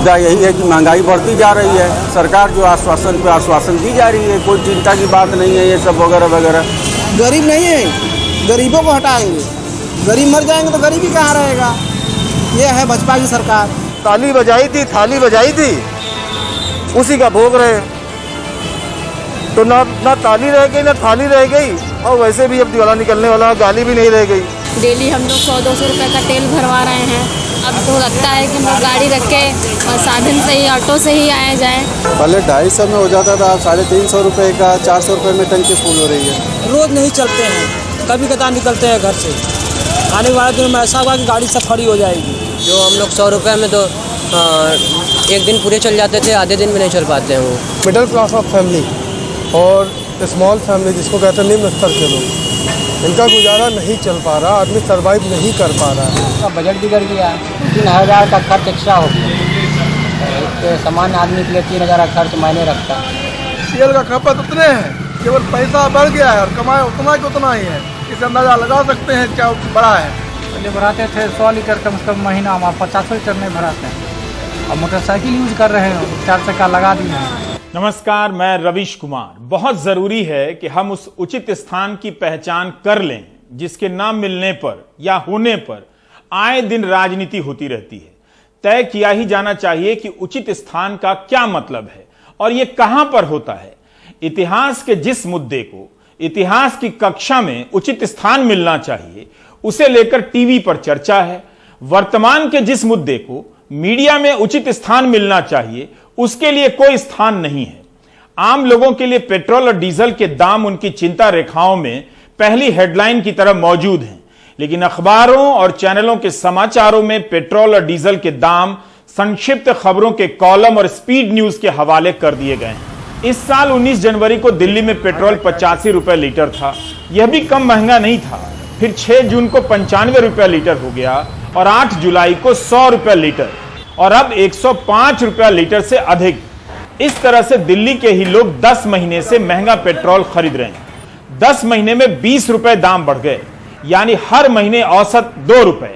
मुद्दा यही है कि महंगाई बढ़ती जा रही है। सरकार जो आश्वासन पे आश्वासन दी जा रही है, कोई चिंता की बात नहीं है ये सब वगैरह वगैरह। गरीब नहीं है, गरीबों को हटाएंगे, गरीब मर जाएंगे तो गरीबी कहाँ रहेगा। ये है भाजपा की सरकार। ताली बजाई थी, थाली बजाई थी, उसी का भोग रहे। तो ना ताली रह गई ना थाली रह गई, और वैसे भी अब दिवाला निकलने वाला, गाली भी नहीं रह गई। डेली हम लोग 100-200 रुपये का तेल भरवा रहे हैं। अब तो लगता है कि हम लोग गाड़ी रख के और साधन से ही, ऑटो से ही आए जाएं। पहले 250 में हो जाता था, अब 350 रुपये का, 400 रुपये में टंकी फुल हो रही है। रोज नहीं चलते हैं, कभी कदार निकलते हैं घर से। आने वाले दिनों में ऐसा होगा कि गाड़ी सब खड़ी हो जाएगी। जो हम लोग 100 रुपये में तो एक दिन पूरे चल जाते थे, आधे दिन में नहीं चल पाते हैं। वो मिडिल क्लास ऑफ फैमिली और स्मॉल फैमिली, जिसको कहते हैं निम्न स्तर के लोग, इनका गुजारा नहीं चल पा रहा, आदमी सर्वाइव नहीं कर पा रहा है। उसका बजट बिगड़ गया, 3000 का खर्च एक्स्ट्रा हो गया। तो सामान्य आदमी के लिए 3000 का खर्च मायने रखता है। तेल का खपत उतने हैं, केवल पैसा बढ़ गया है और कमाए उतना के उतना ही है। इसे अंदाजा लगा सकते हैं क्या बड़ा है। पहले भराते थे 100 लीटर कम से कम महीना, हम 50 लीटर नहीं भराते हैं। अब मोटरसाइकिल यूज कर रहे हैं, 4 चक्का लगा दिए हैं। नमस्कार, मैं रविश कुमार। बहुत जरूरी है कि हम उस उचित स्थान की पहचान कर लें जिसके ना मिलने पर या होने पर आए दिन राजनीति होती रहती है। तय किया ही जाना चाहिए कि उचित स्थान का क्या मतलब है और यह कहां पर होता है। इतिहास के जिस मुद्दे को इतिहास की कक्षा में उचित स्थान मिलना चाहिए, उसे लेकर टीवी पर चर्चा है। वर्तमान के जिस मुद्दे को मीडिया में उचित स्थान मिलना चाहिए, उसके लिए कोई स्थान नहीं है। आम लोगों के लिए पेट्रोल और डीजल के दाम उनकी चिंता रेखाओं में पहली हेडलाइन की तरह मौजूद हैं, लेकिन अखबारों और चैनलों के समाचारों में पेट्रोल और डीजल के दाम संक्षिप्त खबरों के कॉलम और स्पीड न्यूज के हवाले कर दिए गए हैं। इस साल 19 जनवरी को दिल्ली में पेट्रोल 85 रुपए लीटर था। यह भी कम महंगा नहीं था। फिर 6 जून को 95 रुपए लीटर हो गया और 8 जुलाई को 100 रुपए लीटर और अब 105 रुपया लीटर से अधिक। इस तरह से दिल्ली के ही लोग 10 महीने से महंगा पेट्रोल खरीद रहे हैं। 10 महीने में 20 रुपए दाम बढ़ गए, यानी हर महीने औसत 2 रुपए।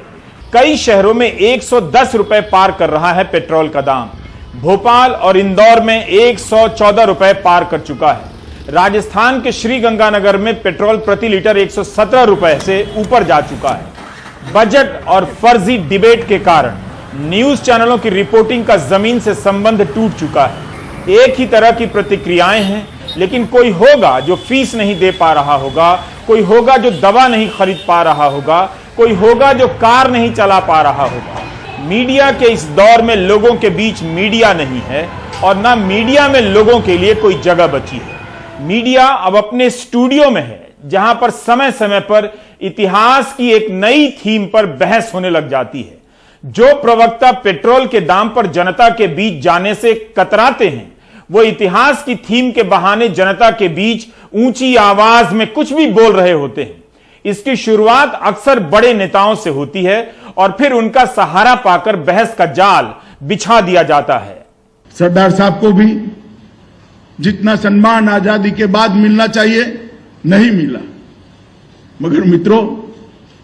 कई शहरों में 110 रुपए पार कर रहा है पेट्रोल का दाम। भोपाल और इंदौर में 114 रुपए पार कर चुका है। राजस्थान के श्रीगंगानगर में पेट्रोल प्रति लीटर 117 रुपए से ऊपर जा चुका है। बजट और फर्जी डिबेट के कारण न्यूज चैनलों की रिपोर्टिंग का जमीन से संबंध टूट चुका है। एक ही तरह की प्रतिक्रियाएं हैं, लेकिन कोई होगा जो फीस नहीं दे पा रहा होगा, कोई होगा जो दवा नहीं खरीद पा रहा होगा, कोई होगा जो कार नहीं चला पा रहा होगा। मीडिया के इस दौर में लोगों के बीच मीडिया नहीं है और ना मीडिया में लोगों के लिए कोई जगह बची है। मीडिया अब अपने स्टूडियो में है, जहां पर समय समय पर इतिहास की एक नई थीम पर बहस होने लग जाती है। जो प्रवक्ता पेट्रोल के दाम पर जनता के बीच जाने से कतराते हैं, वो इतिहास की थीम के बहाने जनता के बीच ऊंची आवाज में कुछ भी बोल रहे होते हैं। इसकी शुरुआत अक्सर बड़े नेताओं से होती है और फिर उनका सहारा पाकर बहस का जाल बिछा दिया जाता है। सरदार साहब को भी जितना सम्मान आजादी के बाद मिलना चाहिए नहीं मिला, मगर मित्रों,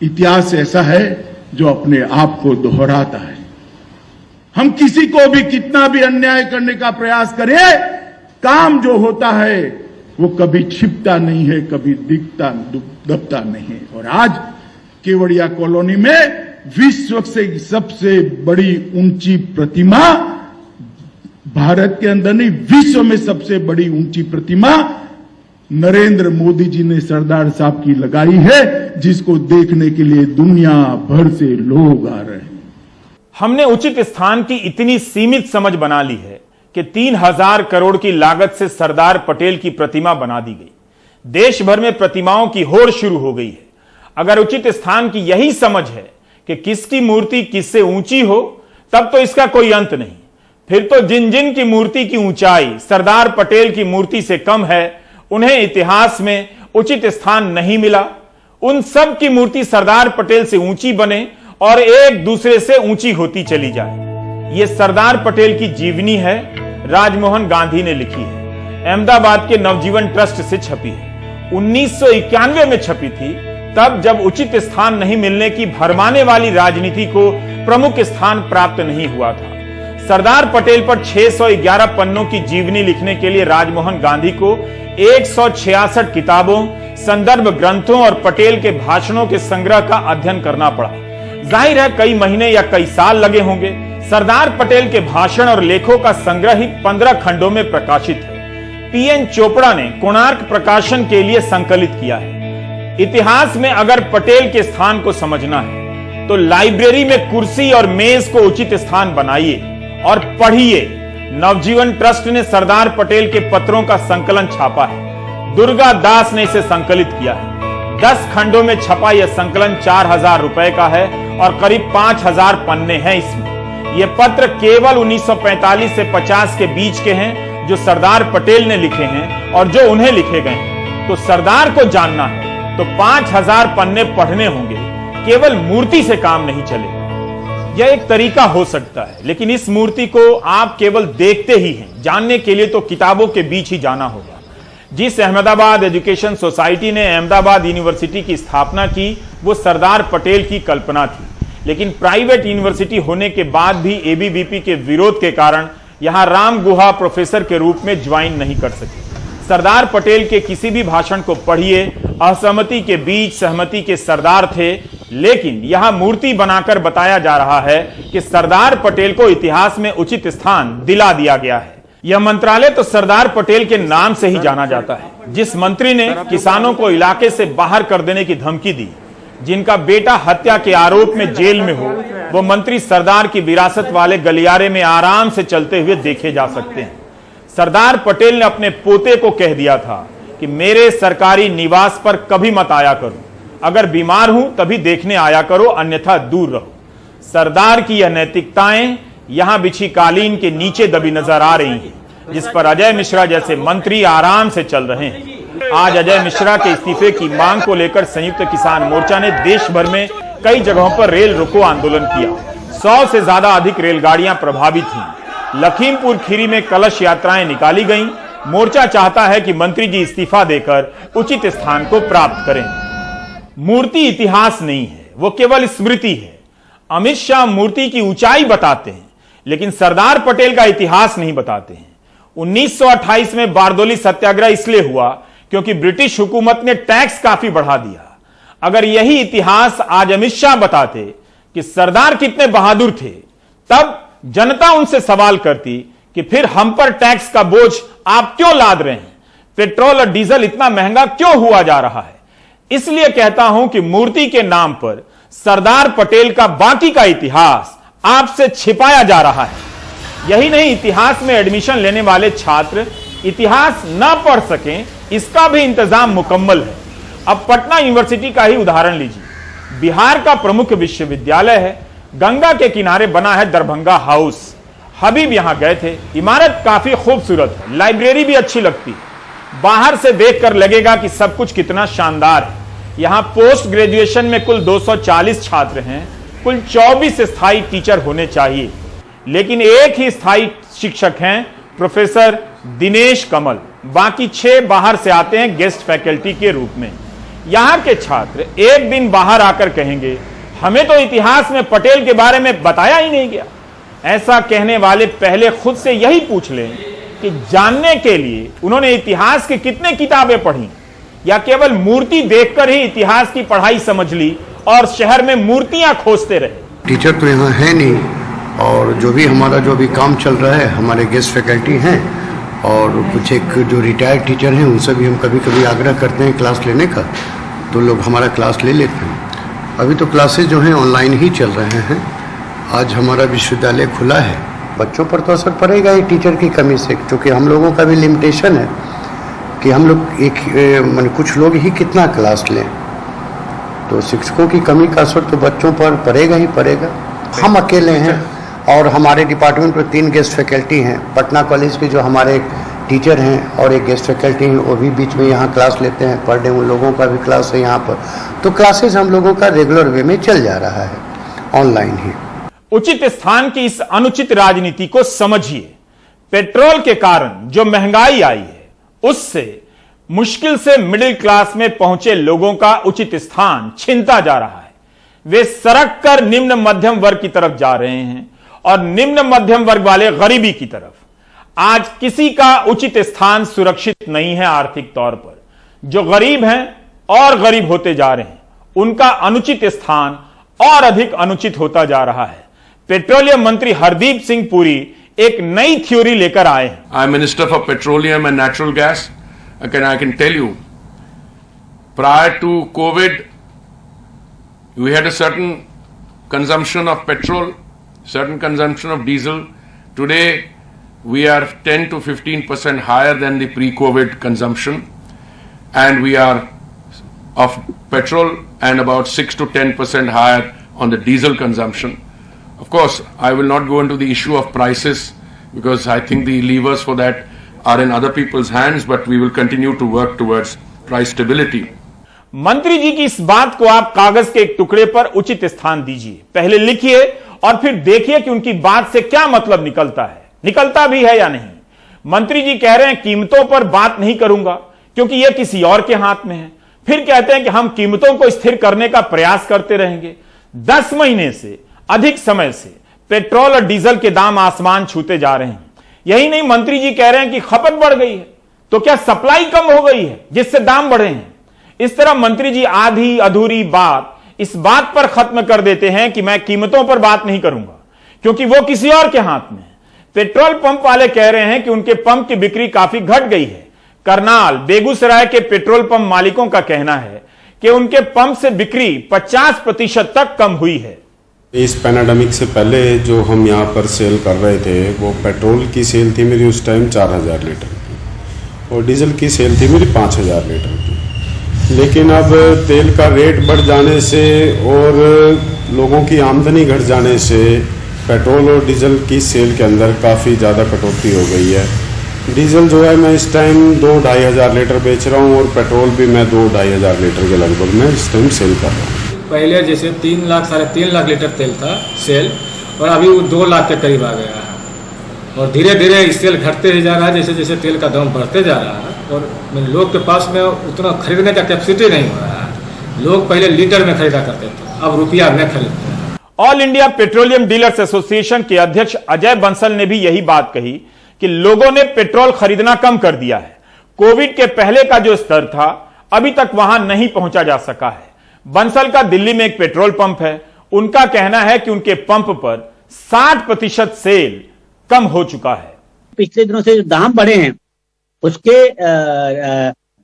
इतिहास ऐसा है जो अपने आप को दोहराता है। हम किसी को भी कितना भी अन्याय करने का प्रयास करें, काम जो होता है वो कभी छिपता नहीं है, कभी दिखता दबता नहीं है। और आज केवड़िया कॉलोनी में विश्व से सबसे बड़ी ऊंची प्रतिमा, भारत के अंदर नहीं विश्व में सबसे बड़ी ऊंची प्रतिमा नरेंद्र मोदी जी ने सरदार साहब की लगाई है, जिसको देखने के लिए दुनिया भर से लोग आ रहे हैं। हमने उचित स्थान की इतनी सीमित समझ बना ली है कि 3000 करोड़ की लागत से सरदार पटेल की प्रतिमा बना दी गई। देश भर में प्रतिमाओं की होड़ शुरू हो गई है। अगर उचित स्थान की यही समझ है कि किसकी मूर्ति किससे ऊंची हो, तब तो इसका कोई अंत नहीं। फिर तो जिन जिन की मूर्ति की ऊंचाई सरदार पटेल की मूर्ति से कम है, उन्हें इतिहास में उचित स्थान नहीं मिला। उन सब की मूर्ति सरदार पटेल से ऊंची बने और एक दूसरे से ऊंची होती चली जाए। यह सरदार पटेल की जीवनी है, राजमोहन गांधी ने लिखी है। अहमदाबाद के नवजीवन ट्रस्ट से छपी है। 1991 में छपी थी, तब जब उचित स्थान नहीं मिलने की भरमाने वाली राजनीति को प्रमुख स्थान प्राप्त नहीं हुआ था। सरदार पटेल पर 611 पन्नों की जीवनी लिखने के लिए राजमोहन गांधी को 166 किताबों, संदर्भ ग्रंथों और पटेल के भाषणों के संग्रह का अध्ययन करना पड़ा। जाहिर है कई महीने या कई साल लगे होंगे। सरदार पटेल के भाषण और लेखों का संग्रह ही 15 खंडों में प्रकाशित है। पीएन चोपड़ा ने कोणार्क प्रकाशन के लिए संकलित किया है। इतिहास में अगर पटेल के स्थान को समझना है तो लाइब्रेरी में कुर्सी और मेज को उचित स्थान बनाइए और पढ़िए। नवजीवन ट्रस्ट ने सरदार पटेल के पत्रों का संकलन छापा है। दुर्गा दास ने इसे संकलित किया है। 10 खंडों में छपा यह संकलन 4000 रुपए का है और करीब 5000 पन्ने हैं इसमें। ये पत्र केवल 1945 से 50 के बीच के हैं जो सरदार पटेल ने लिखे हैं और जो उन्हें लिखे गए हैं। तो सरदार को जानना है तो 5000 पन्ने पढ़ने होंगे। केवल मूर्ति से काम नहीं चलेगा। यह एक तरीका हो सकता है, लेकिन इस मूर्ति को आप केवल देखते ही हैं। जानने के लिए तो किताबों के बीच ही जाना होगा। जिस अहमदाबाद एजुकेशन सोसाइटी ने अहमदाबाद यूनिवर्सिटी की स्थापना की वो सरदार पटेल की कल्पना थी, लेकिन प्राइवेट यूनिवर्सिटी होने के बाद भी एबीवीपी के विरोध के कारण यहां राम गुहा प्रोफेसर के रूप में ज्वाइन नहीं कर सके। सरदार पटेल के किसी भी भाषण को पढ़िए, असहमति के बीच सहमति के सरदार थे, लेकिन यहां मूर्ति बनाकर बताया जा रहा है कि सरदार पटेल को इतिहास में उचित स्थान दिला दिया गया है। यह मंत्रालय तो सरदार पटेल के नाम से ही जाना जाता है। जिस मंत्री ने किसानों को इलाके से बाहर कर देने की धमकी दी, जिनका बेटा हत्या के आरोप में जेल में हो, वो मंत्री सरदार की विरासत वाले गलियारे में आराम से चलते हुए देखे जा सकते हैं। सरदार पटेल ने अपने पोते को कह दिया था कि मेरे सरकारी निवास पर कभी मत आया करो, अगर बीमार हूं तभी देखने आया करो, अन्यथा दूर रहो। सरदार की यह नैतिकताएं यहां बिछी कालीन के नीचे दबी नजर आ रही हैं, जिस पर अजय मिश्रा जैसे मंत्री आराम से चल रहे हैं। आज अजय मिश्रा के इस्तीफे की मांग को लेकर संयुक्त किसान मोर्चा ने देश भर में कई जगहों पर रेल रोको आंदोलन किया। 100 से ज्यादा अधिक रेलगाड़ियां प्रभावित हुई। लखीमपुर खीरी में कलश यात्राएं निकाली गईं। मोर्चा चाहता है कि मंत्री जी इस्तीफा देकर उचित स्थान को प्राप्त करें। मूर्ति इतिहास नहीं है, वो केवल स्मृति है। अमित शाह मूर्ति की ऊंचाई बताते हैं, लेकिन सरदार पटेल का इतिहास नहीं बताते हैं। 1928 में बारदोली सत्याग्रह इसलिए हुआ क्योंकि ब्रिटिश हुकूमत ने टैक्स काफी बढ़ा दिया। अगर यही इतिहास आज अमित शाह बताते कि सरदार कितने बहादुर थे, तब जनता उनसे सवाल करती कि फिर हम पर टैक्स का बोझ आप क्यों लाद रहे हैं, पेट्रोल और डीजल इतना महंगा क्यों हुआ जा रहा है। इसलिए कहता हूं कि मूर्ति के नाम पर सरदार पटेल का बाकी का इतिहास आपसे छिपाया जा रहा है। यही नहीं, इतिहास में एडमिशन लेने वाले छात्र इतिहास ना पढ़ सकें, इसका भी इंतजाम मुकम्मल है। अब पटना यूनिवर्सिटी का ही उदाहरण लीजिए। बिहार का प्रमुख विश्वविद्यालय है। गंगा के किनारे बना है दरभंगा हाउस। हबीब यहां गए थे। इमारत काफी खूबसूरत है, लाइब्रेरी भी अच्छी लगती है। बाहर से देखकर लगेगा कि सब कुछ कितना शानदार है। यहां पोस्ट ग्रेजुएशन में कुल 240 छात्र हैं। कुल 24 स्थायी टीचर होने चाहिए, लेकिन एक ही स्थायी शिक्षक हैं, प्रोफेसर दिनेश कमल। बाकी 6 बाहर से आते हैं गेस्ट फैकल्टी के रूप में। यहां के छात्र एक दिन बाहर आकर कहेंगे, हमें तो इतिहास में पटेल के बारे में बताया ही नहीं गया। ऐसा कहने वाले पहले खुद से यही पूछ लें कि जानने के लिए उन्होंने इतिहास की कितने किताबें पढ़ी, या केवल मूर्ति देखकर ही इतिहास की पढ़ाई समझ ली और शहर में मूर्तियां खोजते रहे। टीचर तो यहाँ है नहीं, और जो भी हमारा जो भी काम चल रहा है, हमारे गेस्ट फैकल्टी हैं और कुछ एक जो रिटायर्ड टीचर हैं, उनसे भी हम कभी कभी आग्रह करते हैं क्लास लेने का, तो लोग हमारा क्लास ले लेते हैं। अभी तो क्लासेस जो हैं ऑनलाइन ही चल रहे हैं। आज हमारा विश्वविद्यालय खुला है। बच्चों पर तो असर पड़ेगा ही टीचर की कमी से, क्योंकि हम लोगों का भी लिमिटेशन है कि हम लोग एक कुछ लोग ही कितना क्लास लें, तो शिक्षकों की कमी का असर तो बच्चों पर पड़ेगा ही पड़ेगा। हम अकेले हैं और हमारे डिपार्टमेंट में 3 गेस्ट फैकल्टी हैं। पटना कॉलेज के जो हमारे टीचर हैं और एक गेस्ट फैकल्टी हैं, वो भी बीच में यहाँ क्लास लेते हैं। पर डे उन लोगों का भी क्लास है यहाँ पर। तो क्लासेस हम लोगों का रेगुलर वे में चल जा रहा है, ऑनलाइन ही। उचित स्थान की इस अनुचित राजनीति को समझिए। पेट्रोल के कारण जो महंगाई आई है, उससे मुश्किल से मिडिल क्लास में पहुंचे लोगों का उचित स्थान छिनता जा रहा है। वे सरक कर निम्न मध्यम वर्ग की तरफ जा रहे हैं और निम्न मध्यम वर्ग वाले गरीबी की तरफ। आज किसी का उचित स्थान सुरक्षित नहीं है आर्थिक तौर पर। जो गरीब हैं और गरीब होते जा रहे हैं, उनका अनुचित स्थान और अधिक अनुचित होता जा रहा है। पेट्रोलियम मंत्री हरदीप सिंह पुरी एक नई थ्योरी लेकर आए हैं। I am minister for petroleum and natural gas. I can tell you, prior to COVID, we had a certain consumption of petrol, certain consumption of diesel. Today, we are 10 to 15% higher than the pre-COVID consumption, and we are of petrol and about 6 to 10% higher on the diesel consumption. Of course, I will not go into the issue of prices because I think the levers for that are in other people's hands, but we will continue to work towards price stability. मंत्री जी की इस बात को आप कागज के एक टुकड़े पर उचित स्थान दीजिए, पहले लिखिए और फिर देखिए कि उनकी बात से क्या मतलब निकलता है, निकलता भी है या नहीं। मंत्री जी कह रहे हैं कीमतों पर बात नहीं करूंगा क्योंकि यह किसी और के हाथ में है। फिर कहते हैं कि हम कीमतों को स्थिर करने का प्रयास करते रहेंगे। 10 महीने से अधिक समय से पेट्रोल और डीजल के दाम आसमान छूते जा रहे हैं। यही नहीं, मंत्री जी कह रहे हैं कि खपत बढ़ गई है, तो क्या सप्लाई कम हो गई है जिससे दाम बढ़े हैं। इस तरह मंत्री जी आधी अधूरी बात इस बात पर खत्म कर देते हैं कि मैं कीमतों पर बात नहीं करूंगा क्योंकि वो किसी और के हाथ में है। पेट्रोल पंप वाले कह रहे हैं कि उनके पंप की बिक्री काफी घट गई है। करनाल, बेगूसराय के पेट्रोल पंप मालिकों का कहना है कि उनके पंप से बिक्री 50% तक कम हुई है। इस पैनाडेमिक से पहले जो हम यहाँ पर सेल कर रहे थे वो पेट्रोल की सेल थी मेरी उस टाइम 4000 लीटर की और डीजल की सेल थी मेरी 5000 लीटर की। लेकिन अब तेल का रेट बढ़ जाने से और लोगों की आमदनी घट जाने से पेट्रोल और डीजल की सेल के अंदर काफ़ी ज़्यादा कटौती हो गई है। डीजल जो है मैं इस टाइम 2-2.5 हज़ार लीटर बेच रहा हूँ और पेट्रोल भी मैं 2-2.5 हज़ार लीटर के लगभग मैं इस टाइम सेल कर रहा हूँ। पहले जैसे 3 लाख 3.5 लाख लीटर तेल था सेल, और अभी वो 2 लाख के करीब आ गया है और धीरे धीरे सेल घटते ही जा रहा है जैसे जैसे तेल का दाम बढ़ते जा रहा है और लोग के पास में उतना खरीदने का कैपेसिटी नहीं हो रहा है। लोग पहले लीटर में खरीदा करते थे, अब रुपया में खरीदते हैं। All India petroleum dealers association के अध्यक्ष अजय बंसल ने भी यही बात कही कि लोगों ने पेट्रोल खरीदना कम कर दिया है। कोविड के पहले का जो स्तर था अभी तक वहां नहीं पहुंचा जा सका है। बंसल का दिल्ली में एक पेट्रोल पंप है। उनका कहना है कि उनके पंप पर 60% सेल कम हो चुका है। पिछले दिनों से जो दाम बढ़े हैं उसके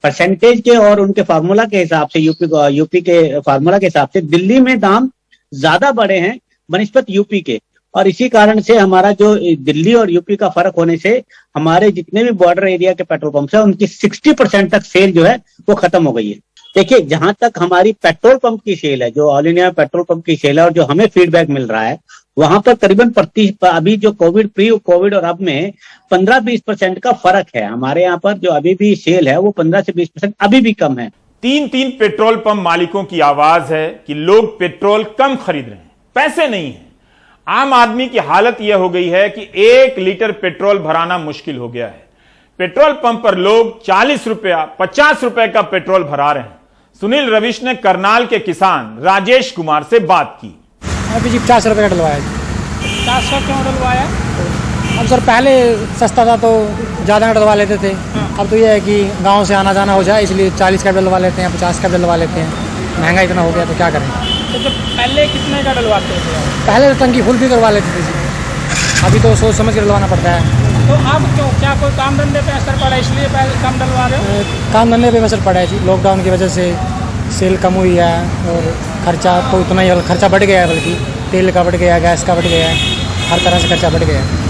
परसेंटेज के और उनके फार्मूला के हिसाब से यूपी के फार्मूला के हिसाब से दिल्ली में दाम ज्यादा बढ़े हैं बनिस्बत यूपी के, और इसी कारण से हमारा जो दिल्ली और यूपी का फर्क होने से हमारे जितने भी बॉर्डर एरिया के पेट्रोल पंप है उनकी 60% तक सेल जो है वो खत्म हो गई है। देखिए, जहां तक हमारी पेट्रोल पंप की सेल है, जो ऑल इंडिया पेट्रोल पंप की सेल है और जो हमें फीडबैक मिल रहा है वहां पर करीबन अभी जो प्री कोविड और अब में 15-20% का फर्क है। हमारे यहाँ पर जो अभी भी सेल है वो 15 से 20% अभी भी कम है। 3 पेट्रोल पंप मालिकों की आवाज है कि लोग पेट्रोल कम खरीद रहे हैं, पैसे नहीं है। आम आदमी की हालत यह हो गई है कि 1 लीटर पेट्रोल भराना मुश्किल हो गया है। पेट्रोल पंप पर लोग 40 रुपया 50 रुपए का पेट्रोल भरा रहे हैं। सुनील रविश ने करनाल के किसान राजेश कुमार से बात की। अभी जी 50 रुपये का डलवाया। 50 क्यों डलवाया? अब सर पहले सस्ता था तो ज़्यादा डलवा लेते थे। अब तो यह है कि गांव से आना जाना हो जाए इसलिए 40 का डलवा लेते हैं, 50 का डलवा लेते हैं। महंगा इतना हो गया तो क्या करें। तो जब पहले कितने का डलवाते थे? पहले तो टंकी फुल भी करवा लेते थे जी, अभी तो सोच समझ के डलवाना पड़ता है। तो अब क्यों, क्या कोई काम धंधे पे असर पड़ा इसलिए पहले कम डलवा रहे हो? काम धंधे पे असर पड़ा है जी, लॉकडाउन की वजह से सेल कम हुई है और खर्चा तो उतना ही, खर्चा बढ़ गया है, बल्कि तेल का बढ़ गया, गैस का बढ़ गया है, हर तरह से खर्चा बढ़ गया है।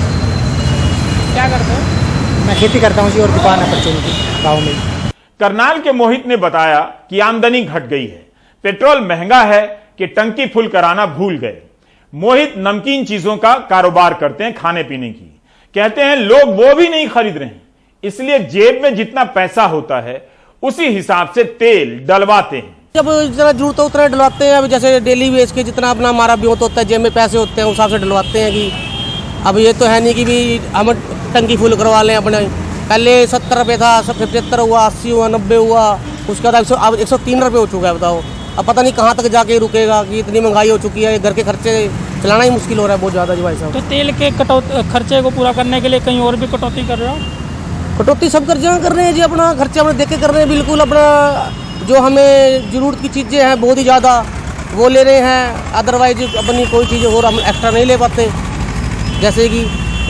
क्या करते हो? मैं खेती करता हूँ जी और दुकान है परचून की गाँव में। करनाल के मोहित ने बताया कि आमदनी घट गई है, पेट्रोल महंगा है कि टंकी फुल कराना भूल गए। मोहित नमकीन चीजों का कारोबार करते हैं, खाने पीने की। कहते हैं लोग वो भी नहीं खरीद रहे हैं, इसलिए जेब में जितना पैसा होता है उसी हिसाब से तेल डलवाते हैं। जब जितना जरूरत हो उतना डलवाते हैं। अब जैसे डेली वेज के जितना अपना हमारा भी होता है, जेब में पैसे होते हैं उस हिसाब से डलवाते हैं। कि अब ये तो है नहीं कि भी हम टंकी फुल करवा लें अपने। पहले 70 रुपये था, 75 हुआ, 80 हुआ, 90 हुआ, उसके बाद अब 103 रुपये हो चुका है। बताओ अब पता नहीं कहाँ तक जाके रुकेगा कि इतनी महंगाई हो चुकी है, घर के खर्चे चलाना ही मुश्किल हो रहा है बहुत ज़्यादा जी भाई साहब। तो तेल के खर्चे को पूरा करने के लिए कहीं और भी कटौती कर रहे हो? कटौती सब खर्चा कर रहे हैं जी, अपना खर्चा अपने देख के कर रहे हैं बिल्कुल। अपना जो हमें ज़रूरत की चीज़ें हैं बहुत ही ज़्यादा वो ले रहे हैं, अदरवाइज अपनी कोई चीज़ और हम एक्स्ट्रा नहीं ले पाते। जैसे कि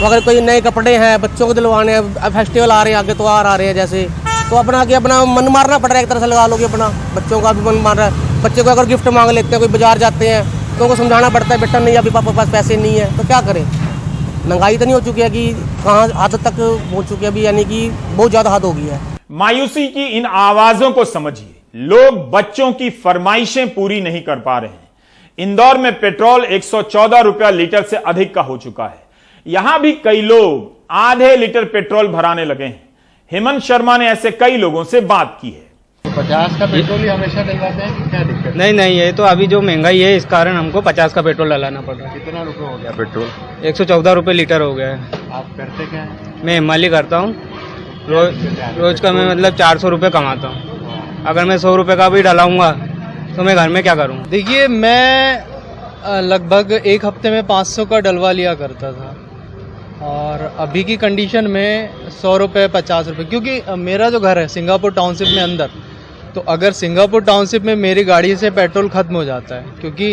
अगर कोई नए कपड़े हैं बच्चों को दिलवाने हैं, फेस्टिवल आ रहे हैं आगे, त्योहार आ रहे हैं जैसे, तो अपना कि अपना मन मारना पड़ रहा है एक तरह से लगा लो कि अपना बच्चों का भी मन मार रहा है। बच्चे को अगर गिफ्ट मांग लेते हैं, कोई बाजार जाते हैं तो उनको समझाना पड़ता है बेटा नहीं अभी पापा पास पैसे नहीं है, तो क्या करें। महंगाई तो नहीं हो चुकी है कि कहाँ हद तक पहुँच चुकी है अभी, यानी कि बहुत ज़्यादा हद हो गई है। मायूसी की इन आवाजों को समझिए, लोग बच्चों की फरमाइशें पूरी नहीं कर पा रहे हैं। इंदौर में पेट्रोल 114 रुपया लीटर से अधिक का हो चुका है। यहां भी कई लोग आधे लीटर पेट्रोल भराने लगे हैं। हेमंत शर्मा ने ऐसे कई लोगों से बात की है। 50 का पेट्रोल ही हमेशा डलवाते हैं, क्या दिक्कत? नहीं, ये तो अभी जो महंगाई है इस कारण हमको 50 का पेट्रोल डलाना पड़ रहा है। कितना रुपये हो गया पेट्रोल? 114 रुपये लीटर हो गया है। आप करते क्या हैं? मैं हिमालय करता हूँ, रोज का मैं मतलब 400 रुपये कमाता हूँ। अगर मैं 100 रुपये का भी डलाऊंगा तो मैं घर में क्या करूँ? देखिए, मैं लगभग एक हफ्ते में 500 का डलवा लिया करता था, और अभी की कंडीशन में 100 रुपये 50 रुपये, क्योंकि मेरा जो घर है सिंगापुर टाउनशिप में अंदर, तो अगर सिंगापुर टाउनशिप में मेरी गाड़ी से पेट्रोल ख़त्म हो जाता है, क्योंकि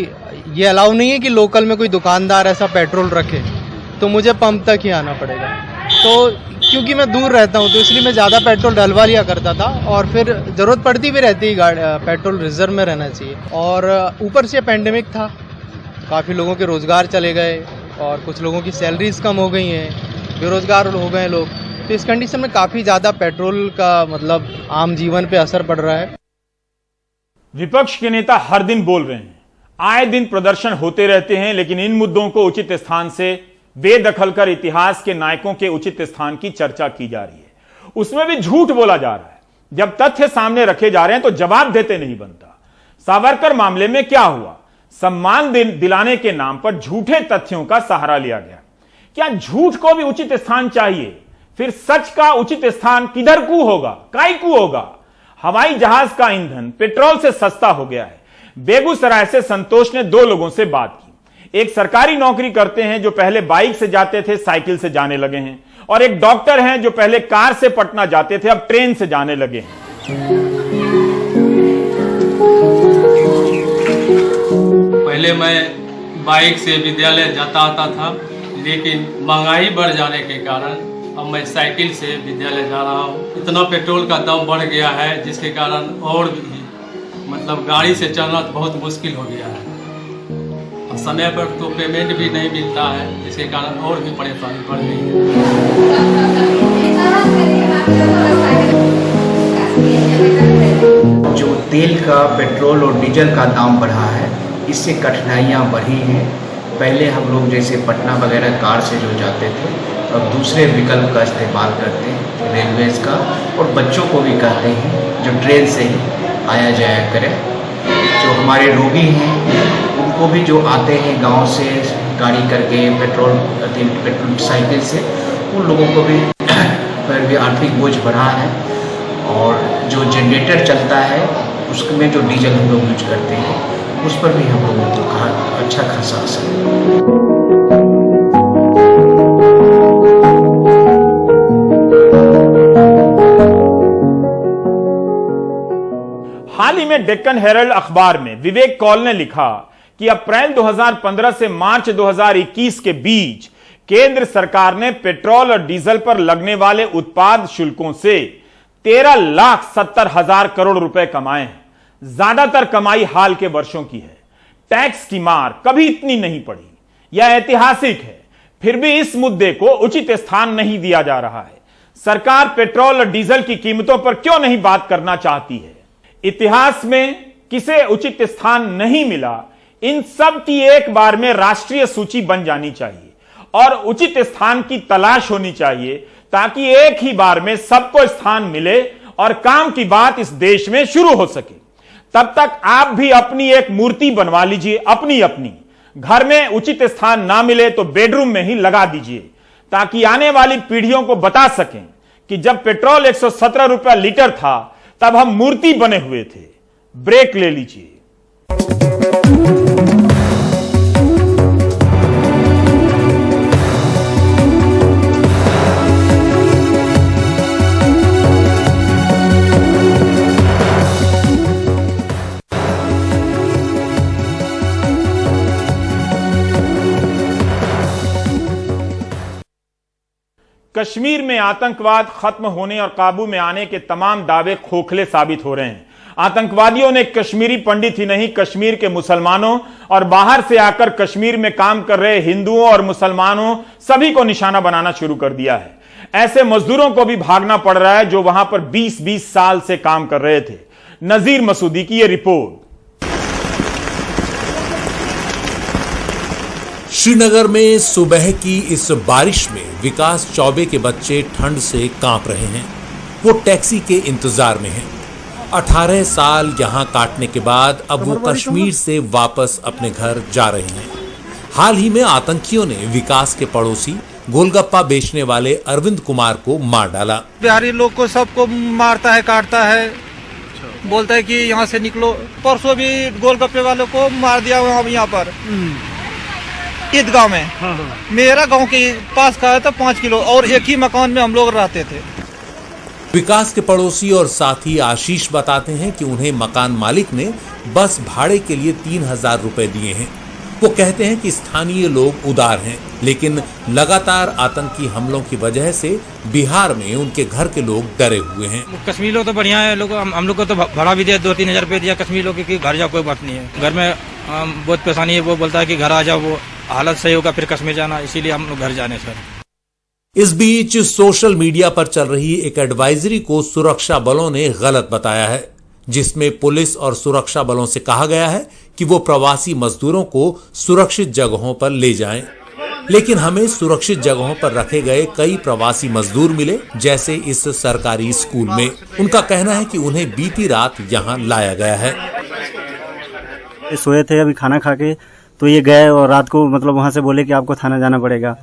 ये अलाउ नहीं है कि लोकल में कोई दुकानदार ऐसा पेट्रोल रखे, तो मुझे पंप तक ही आना पड़ेगा। तो क्योंकि मैं दूर रहता हूँ तो इसलिए मैं ज़्यादा पेट्रोल डलवा लिया करता था, और फिर ज़रूरत पड़ती भी रहती है, पेट्रोल रिजर्व में रहना चाहिए। और ऊपर से पेंडेमिक था, काफ़ी लोगों के रोज़गार चले गए और कुछ लोगों की सैलरीज कम हो गई हैं, बेरोज़गार हो गए लोग, तो इस कंडीशन में काफ़ी ज़्यादा पेट्रोल का मतलब आम जीवन पे असर पड़ रहा है। विपक्ष के नेता हर दिन बोल रहे हैं, आए दिन प्रदर्शन होते रहते हैं, लेकिन इन मुद्दों को उचित स्थान से बेदखल कर इतिहास के नायकों के उचित स्थान की चर्चा की जा रही है। उसमें भी झूठ बोला जा रहा है। जब तथ्य सामने रखे जा रहे हैं तो जवाब देते नहीं बनता। सावरकर मामले में क्या हुआ? सम्मान दिलाने के नाम पर झूठे तथ्यों का सहारा लिया गया। क्या झूठ को भी उचित स्थान चाहिए? फिर सच का उचित स्थान किधर को होगा, काय को होगा? हवाई जहाज का ईंधन पेट्रोल से सस्ता हो गया है। बेगूसराय से संतोष ने 2 लोगों से बात की। एक सरकारी नौकरी करते हैं जो पहले बाइक से जाते थे, साइकिल से जाने लगे हैं, और एक डॉक्टर हैं जो पहले कार से पटना जाते थे, अब ट्रेन से जाने लगे हैं। पहले मैं बाइक से विद्यालय जाता आता था, लेकिन महंगाई बढ़ जाने के कारण अब मैं साइकिल से विद्यालय जा रहा हूँ। इतना पेट्रोल का दाम बढ़ गया है जिसके कारण और भी मतलब गाड़ी से चलना बहुत मुश्किल हो गया है। और समय पर तो पेमेंट भी नहीं मिलता है, जिसके कारण और भी परेशानी बढ़ गई है। जो तेल का, पेट्रोल और डीजल का दाम बढ़ा है, इससे कठिनाइयाँ बढ़ी हैं। पहले हम लोग जैसे पटना वगैरह कार से जो जाते थे, अब दूसरे विकल्प का इस्तेमाल करते हैं, रेलवेज का, और बच्चों को भी कहते हैं जो ट्रेन से ही आया जाया करें। जो हमारे रोगी हैं उनको भी जो आते हैं गांव से गाड़ी करके पेट्रोल साइकिल से, उन लोगों को भी पर भी आर्थिक बोझ बढ़ा है। और जो जनरेटर चलता है उसमें जो डीजल हम लोग यूज करते हैं, उस पर भी हम लोगों को अच्छा खासा असर है। हाल ही में डेक्कन हेरल्ड अखबार में विवेक कौल ने लिखा कि अप्रैल 2015 से मार्च 2021 के बीच केंद्र सरकार ने पेट्रोल और डीजल पर लगने वाले उत्पाद शुल्कों से 13,70,000 करोड़ रुपए कमाए हैं। ज्यादातर कमाई हाल के वर्षों की है। टैक्स की मार कभी इतनी नहीं पड़ी। यह ऐतिहासिक है, फिर भी इस मुद्दे को उचित स्थान नहीं दिया जा रहा है। सरकार पेट्रोल और डीजल की कीमतों पर क्यों नहीं बात करना चाहती है? इतिहास में किसे उचित स्थान नहीं मिला, इन सब की एक बार में राष्ट्रीय सूची बन जानी चाहिए और उचित स्थान की तलाश होनी चाहिए, ताकि एक ही बार में सबको स्थान मिले और काम की बात इस देश में शुरू हो सके। तब तक आप भी अपनी एक मूर्ति बनवा लीजिए, अपनी। घर में उचित स्थान ना मिले तो बेडरूम में ही लगा दीजिए, ताकि आने वाली पीढ़ियों को बता सकें कि जब पेट्रोल 117 रुपया लीटर था तब हम मूर्ति बने हुए थे। ब्रेक ले लीजिए। कश्मीर में आतंकवाद खत्म होने और काबू में आने के तमाम दावे खोखले साबित हो रहे हैं। आतंकवादियों ने कश्मीरी पंडित ही नहीं, कश्मीर के मुसलमानों और बाहर से आकर कश्मीर में काम कर रहे हिंदुओं और मुसलमानों सभी को निशाना बनाना शुरू कर दिया है। ऐसे मजदूरों को भी भागना पड़ रहा है जो वहां पर 20-20 साल से काम कर रहे थे। नजीर मसूदी की यह रिपोर्ट। श्रीनगर में सुबह की इस बारिश में विकास चौबे के बच्चे ठंड से कांप रहे हैं। वो टैक्सी के इंतजार में हैं। 18 साल यहां काटने के बाद अब वो कश्मीर से वापस अपने घर जा रहे हैं। हाल ही में आतंकियों ने विकास के पड़ोसी गोलगप्पा बेचने वाले अरविंद कुमार को मार डाला। बिहारी लोग को सबको मारता है, काटता है, बोलता है कि यहाँ से निकलो। परसों भी गोलगप्पे वालों को मार दिया यहाँ पर ईदगाह में। मेरा गांव के पास का है तो 5 किलो और एक ही मकान में हम लोग रहते थे। विकास के पड़ोसी और साथी आशीष बताते हैं कि उन्हें मकान मालिक ने बस भाड़े के लिए 3000 रुपए दिए हैं। वो कहते हैं कि स्थानीय लोग उदार हैं, लेकिन लगातार आतंकी हमलों की वजह से बिहार में उनके घर के लोग डरे हुए हैं। कश्मीर लोग तो बढ़िया है, लोग हम लोग को तो भाड़ा भी दिया, 2-3 हजार रुपए दिया कश्मीर लोग की घर जाओ, कोई बात नहीं है। घर में बहुत परेशानी है, वो बोलता है कि घर आ जाओ, वो हालत सही होगा फिर कश्मीर जाना, इसीलिए हम लोग घर जाने सर। इस बीच सोशल मीडिया पर चल रही एक एडवाइजरी को सुरक्षा बलों ने गलत बताया है, जिसमें पुलिस और सुरक्षा बलों से कहा गया है कि वो प्रवासी मजदूरों को सुरक्षित जगहों पर ले जाएं। लेकिन हमें सुरक्षित जगहों पर रखे गए कई प्रवासी मजदूर मिले, जैसे इस सरकारी स्कूल में। उनका कहना है कि उन्हें बीती रात यहाँ लाया गया है। सोए थे अभी खाना खा के, तो ये गए और रात को मतलब वहाँ से बोले कि आपको थाना जाना पड़ेगा।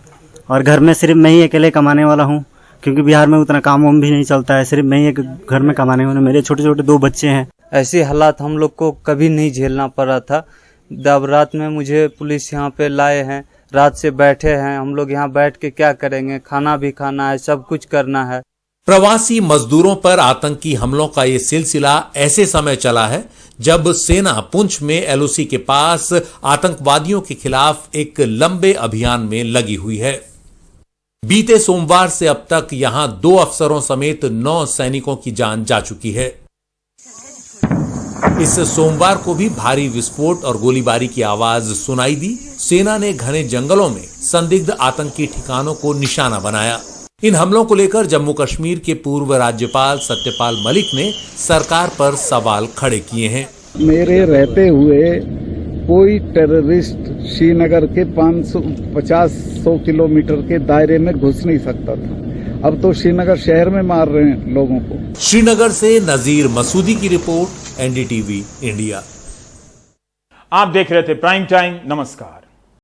और घर में सिर्फ मैं ही अकेले कमाने वाला हूँ, क्योंकि बिहार में उतना काम वाम भी नहीं चलता है। सिर्फ मैं ही घर में कमाने वाला, मेरे छोटे छोटे 2 बच्चे हैं। ऐसे हालात हम लोग को कभी नहीं झेलना पड़ा था। जब रात में मुझे पुलिस यहाँ पे लाए हैं, रात से बैठे हैं हम लोग यहाँ, बैठ के क्या करेंगे, खाना भी खाना है, सब कुछ करना है। प्रवासी मजदूरों पर आतंकी हमलों का ये सिलसिला ऐसे समय चला है जब सेना पुंछ में एलओसी के पास आतंकवादियों के खिलाफ एक लंबे अभियान में लगी हुई है। बीते सोमवार से अब तक यहां 2 अफसरों समेत 9 सैनिकों की जान जा चुकी है। इस सोमवार को भी भारी विस्फोट और गोलीबारी की आवाज सुनाई दी। सेना ने घने जंगलों में संदिग्ध आतंकी ठिकानों को निशाना बनाया। इन हमलों को लेकर जम्मू कश्मीर के पूर्व राज्यपाल सत्यपाल मलिक ने सरकार पर सवाल खड़े किए हैं। मेरे रहते हुए कोई टेररिस्ट श्रीनगर के 550-100 किलोमीटर के दायरे में घुस नहीं सकता था। अब तो श्रीनगर शहर में मार रहे हैं लोगों को। श्रीनगर से नजीर मसूदी की रिपोर्ट, एनडीटीवी इंडिया। आप देख रहे थे प्राइम टाइम। नमस्कार।